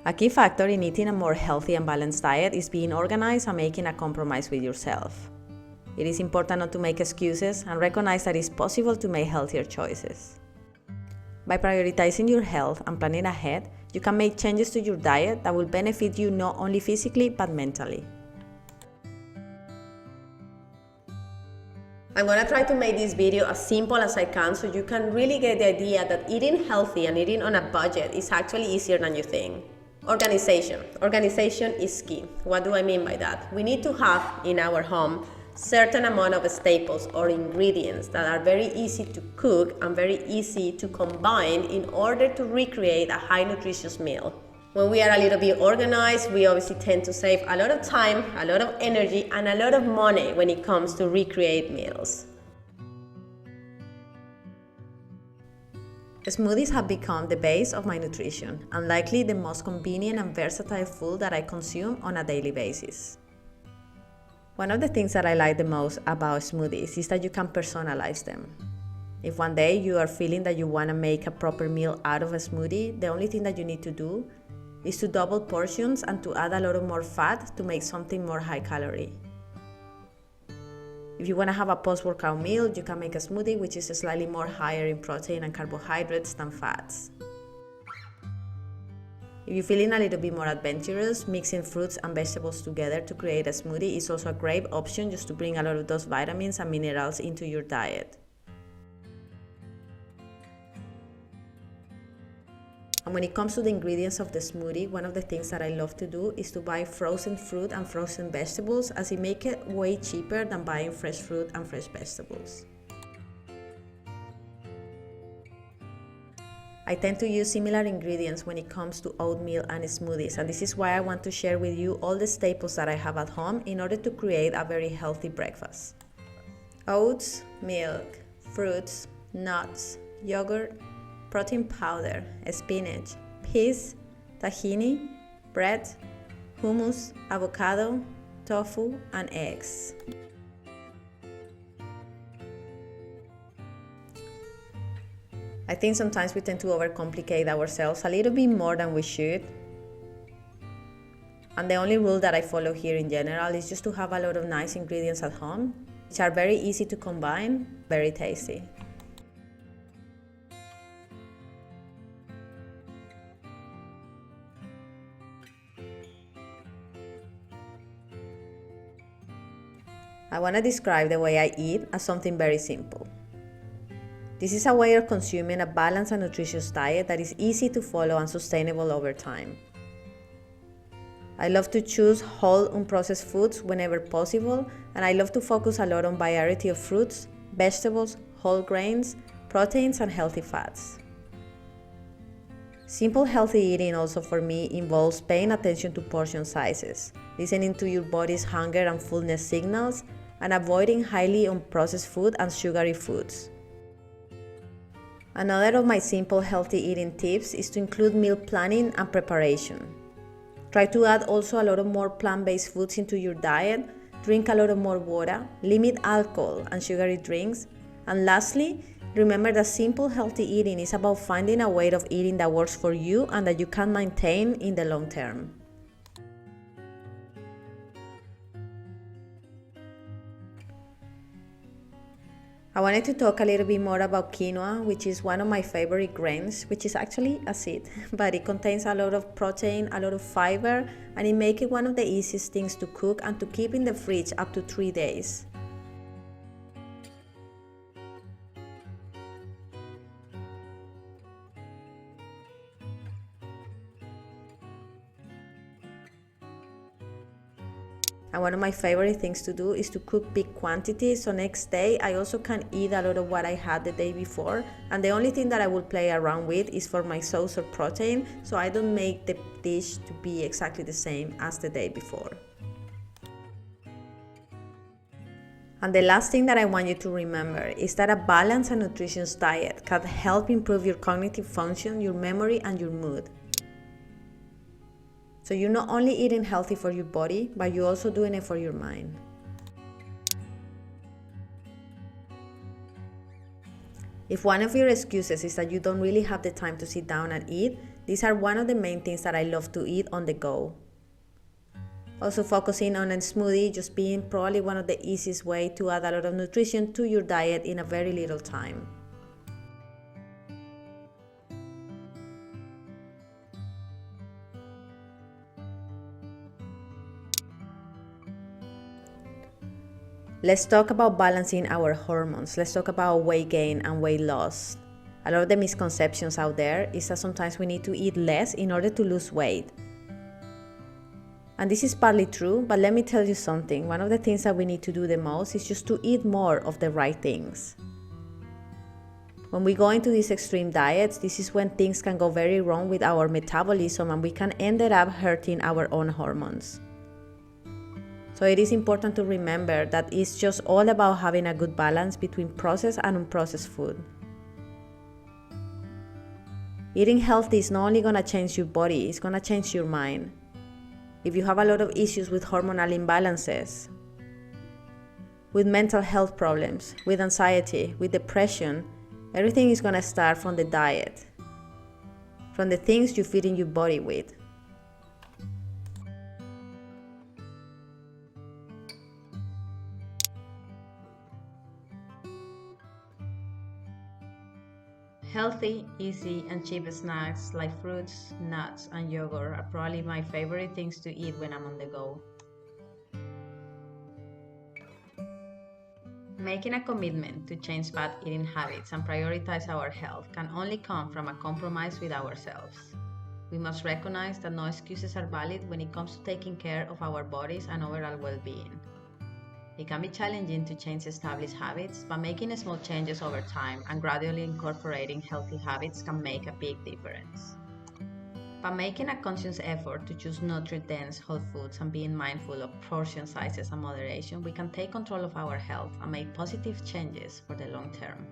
A key factor in eating a more healthy and balanced diet is being organized and making a compromise with yourself. It is important not to make excuses and recognize that it's possible to make healthier choices. By prioritizing your health and planning ahead, you can make changes to your diet that will benefit you not only physically but mentally. I'm gonna try to make this video as simple as I can so you can really get the idea that eating healthy and eating on a budget is actually easier than you think. Organization. Organization is key. What do I mean by that? We need to have in our home certain amount of staples or ingredients that are very easy to cook and very easy to combine in order to recreate a high nutritious meal. When we are a little bit organized, we obviously tend to save a lot of time, a lot of energy, and a lot of money when it comes to recreate meals. Smoothies have become the base of my nutrition and likely the most convenient and versatile food that I consume on a daily basis. One of the things that I like the most about smoothies is that you can personalize them. If one day you are feeling that you want to make a proper meal out of a smoothie, the only thing that you need to do is to double portions and to add a lot more fat to make something more high calorie. If you want to have a post-workout meal, you can make a smoothie which is slightly more higher in protein and carbohydrates than fats. If you're feeling a little bit more adventurous, mixing fruits and vegetables together to create a smoothie is also a great option just to bring a lot of those vitamins and minerals into your diet. And when it comes to the ingredients of the smoothie, one of the things that I love to do is to buy frozen fruit and frozen vegetables, as it makes it way cheaper than buying fresh fruit and fresh vegetables. I tend to use similar ingredients when it comes to oatmeal and smoothies, and this is why I want to share with you all the staples that I have at home in order to create a very healthy breakfast. Oats, milk, fruits, nuts, yogurt, protein powder, spinach, peas, tahini, bread, hummus, avocado, tofu, and eggs. I think sometimes we tend to overcomplicate ourselves a little bit more than we should. And the only rule that I follow here in general is just to have a lot of nice ingredients at home, which are very easy to combine, very tasty. I want to describe the way I eat as something very simple. This is a way of consuming a balanced and nutritious diet that is easy to follow and sustainable over time. I love to choose whole unprocessed foods whenever possible, and I love to focus a lot on variety of fruits, vegetables, whole grains, proteins, and healthy fats. Simple healthy eating also for me involves paying attention to portion sizes, listening to your body's hunger and fullness signals, and avoiding highly unprocessed food and sugary foods. Another of my simple healthy eating tips is to include meal planning and preparation. Try to add also a lot of more plant-based foods into your diet, drink a lot of more water, limit alcohol and sugary drinks, and lastly, remember that simple healthy eating is about finding a way of eating that works for you and that you can maintain in the long term. I wanted to talk a little bit more about quinoa, which is one of my favorite grains, which is actually a seed, but it contains a lot of protein, a lot of fiber, and it makes it one of the easiest things to cook and to keep in the fridge up to 3 days. And one of my favorite things to do is to cook big quantities, so next day I also can eat a lot of what I had the day before, and the only thing that I will play around with is for my sauce or protein, so I don't make the dish to be exactly the same as the day before. And the last thing that I want you to remember is that a balanced and nutritious diet can help improve your cognitive function, your memory, and your mood. So you're not only eating healthy for your body, but you're also doing it for your mind. If one of your excuses is that you don't really have the time to sit down and eat, These are one of the main things that I love to eat on the go. Also focusing on a smoothie just being probably one of the easiest way to add a lot of nutrition to your diet in a very little time. Let's talk about balancing our hormones. Let's talk about weight gain and weight loss. A lot of the misconceptions out there is that sometimes we need to eat less in order to lose weight. And this is partly true, but let me tell you something. One of the things that we need to do the most is just to eat more of the right things. When we go into these extreme diets, this is when things can go very wrong with our metabolism and we can end up hurting our own hormones. So it is important to remember that it's just all about having a good balance between processed and unprocessed food. Eating healthy is not only going to change your body, it's going to change your mind. If you have a lot of issues with hormonal imbalances, with mental health problems, with anxiety, with depression, everything is going to start from the diet, from the things you're feeding your body with. Healthy, easy, and cheap snacks like fruits, nuts, and yogurt are probably my favorite things to eat when I'm on the go. Making a commitment to change bad eating habits and prioritize our health can only come from a compromise with ourselves. We must recognize that no excuses are valid when it comes to taking care of our bodies and overall well-being. It can be challenging to change established habits, but making small changes over time and gradually incorporating healthy habits can make a big difference. By making a conscious effort to choose nutrient-dense whole foods and being mindful of portion sizes and moderation, we can take control of our health and make positive changes for the long term.